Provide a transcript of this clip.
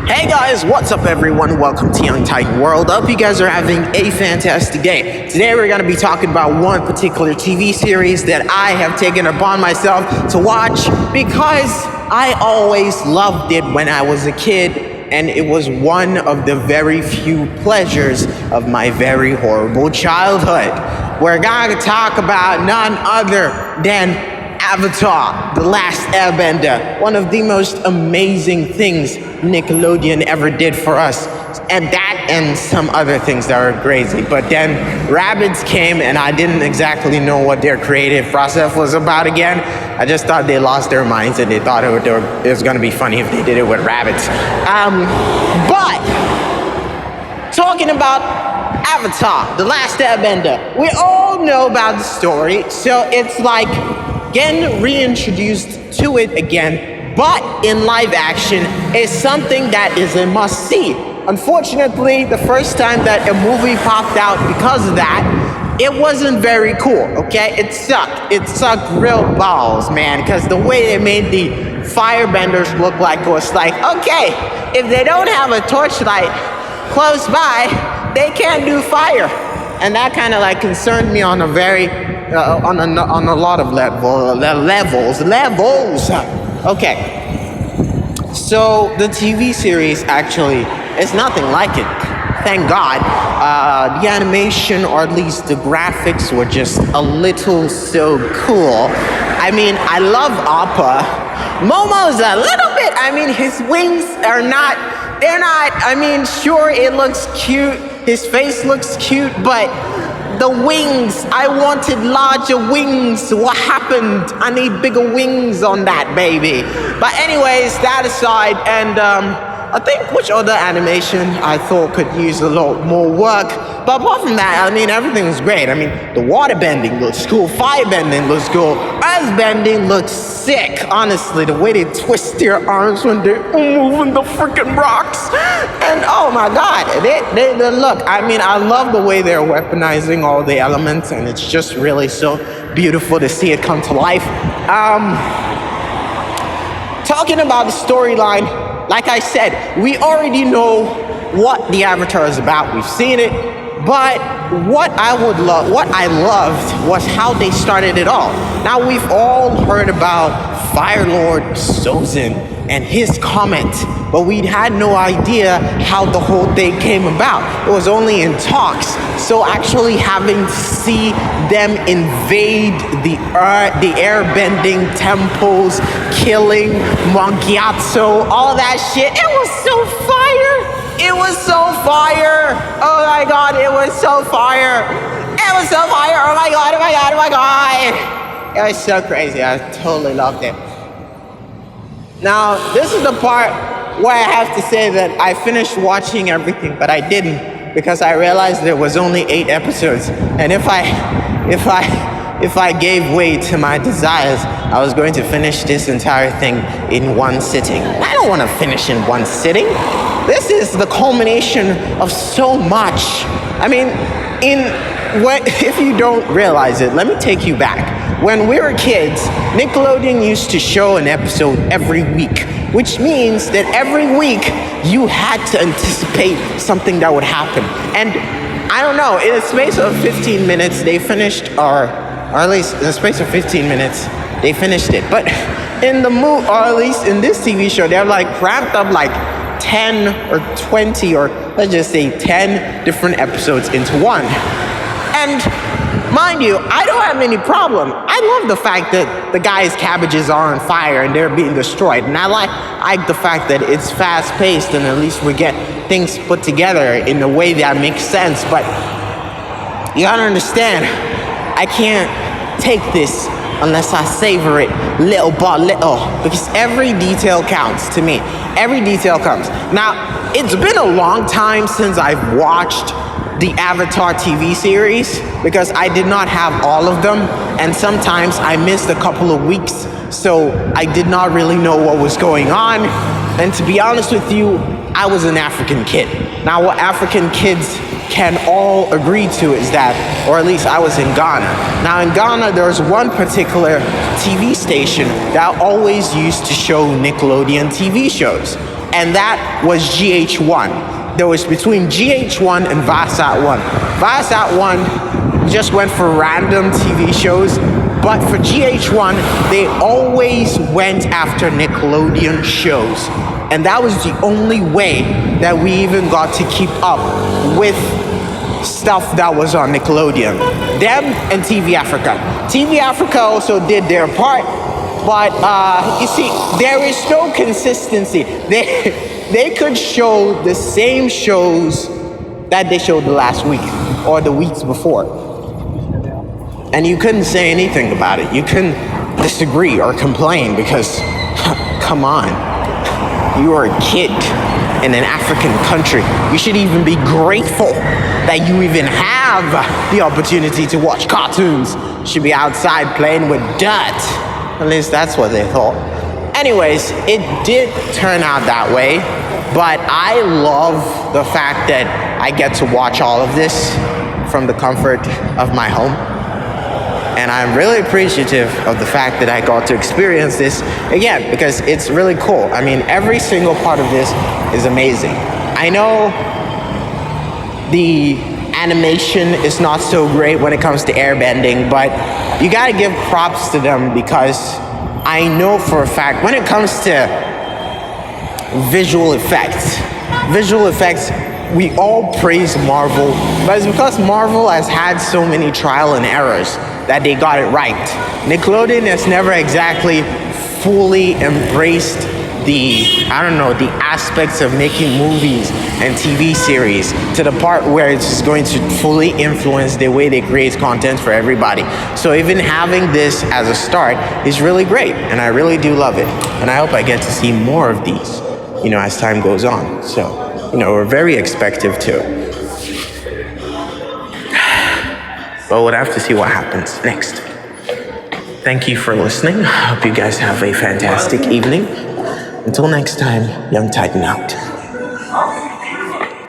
Hey guys, what's up everyone? Welcome to Young Titan World. I hope you guys are having a fantastic day. Today we're going to be talking about one particular TV series that I have taken upon myself to watch because I always loved it when I was a kid, and it was one of the very few pleasures of my very horrible childhood. We're going to talk about none other than Avatar, The Last Airbender, one of the most amazing things Nickelodeon ever did for us, and that and some other things that were crazy. But then rabbits came and I didn't exactly know what their creative process was about again. I just thought they lost their minds and they thought it was going to be funny if they did it with rabbits. But talking about Avatar, The Last Airbender, we all know about the story, so it's like getting reintroduced to it again, but in live action is something that is a must-see. Unfortunately, the first time that a movie popped out because of that, it wasn't very cool, okay? It sucked. It sucked real balls, man, because the way they made the firebenders look like was like, okay, if they don't have a torchlight close by, they can't do fire. And that kind of like concerned me on a very on a lot of levels. Okay, so the TV series actually is nothing like it. Thank God. The animation, or at least the graphics, were just a little so cool. I mean, I love Appa. Momo's a little bit. I mean, his wings are not. They're not. I mean, sure, it looks cute. His face looks cute, but the wings, I wanted larger wings. What happened? I need bigger wings on that baby. But anyways, that aside, and I think which other animation I thought could use a lot more work. But apart from that, I mean, everything was great. I mean, the water bending looks cool, fire bending looks cool, earth bending looks sick. Honestly, the way they twist their arms when they're moving the freaking rocks. And oh my God, they look, I mean, I love the way they're weaponizing all the elements, and it's just really so beautiful to see it come to life. Talking about the storyline, like I said, we already know what the Avatar is about. We've seen it, but what I loved was how they started it all. Now, we've all heard about Fire Lord Sozin and his comment, but we had no idea how the whole thing came about. It was only in talks. So actually having to see them invade the airbending temples, killing Mongiatso, all that shit, it was so fire. It was so fire. Oh my God, it was so fire. It was so fire. Oh my God, oh my God, oh my God. It was so crazy. I totally loved it. Now, this is the part where I have to say that I finished watching everything, but I didn't, because I realized there was only 8 episodes. And if I gave way to my desires, I was going to finish this entire thing in one sitting. I don't want to finish in one sitting. This is the culmination of so much. I mean, if you don't realize it, let me take you back. When we were kids, Nickelodeon used to show an episode every week, which means that every week you had to anticipate something that would happen. And I don't know, in a space of 15 minutes, they finished, or at least in a space of 15 minutes, they finished it. But in the movie, or at least in this TV show, they're like cramped up like 10 or 20, or let's just say 10 different episodes into one. And mind you, I don't have any problem. I love the fact that the guy's cabbages are on fire and they're being destroyed. And I like the fact that it's fast-paced and at least we get things put together in a way that makes sense. But you gotta understand, I can't take this unless I savor it little by little, because every detail counts to me. Every detail counts. Now, it's been a long time since I've watched the Avatar TV series, because I did not have all of them, and sometimes I missed a couple of weeks, so I did not really know what was going on. And to be honest with you, I was an African kid. Now, what African kids can all agree to is that, or at least I was in Ghana. Now, in Ghana, there's one particular TV station that always used to show Nickelodeon TV shows. and that was GH1. There was between GH1 and Viasat 1. Viasat 1 just went for random TV shows, but for GH1, they always went after Nickelodeon shows. And that was the only way that we even got to keep up with stuff that was on Nickelodeon. Them and TV Africa. TV Africa also did their part, but you see, there is no consistency. They could show the same shows that they showed the last week or the weeks before, and you couldn't say anything about it. You couldn't disagree or complain because, come on, you are a kid in an African country. You should even be grateful that you even have the opportunity to watch cartoons. You should be outside playing with dirt. At least that's what they thought. Anyways, it did turn out that way, but I love the fact that I get to watch all of this from the comfort of my home. And I'm really appreciative of the fact that I got to experience this again, because it's really cool. I mean, every single part of this is amazing. I know the animation is not so great when it comes to airbending, but you gotta give props to them, because I know for a fact when it comes to visual effects, we all praise Marvel, but it's because Marvel has had so many trial and errors that they got it right. Nickelodeon has never exactly fully embraced the aspects of making movies and TV series to the part where it's going to fully influence the way they create content for everybody. So even having this as a start is really great, and I really do love it. And I hope I get to see more of these, as time goes on. So, we're very expectant too. But we'll have to see what happens next. Thank you for listening. I hope you guys have a fantastic evening. Until next time, Young Titan out.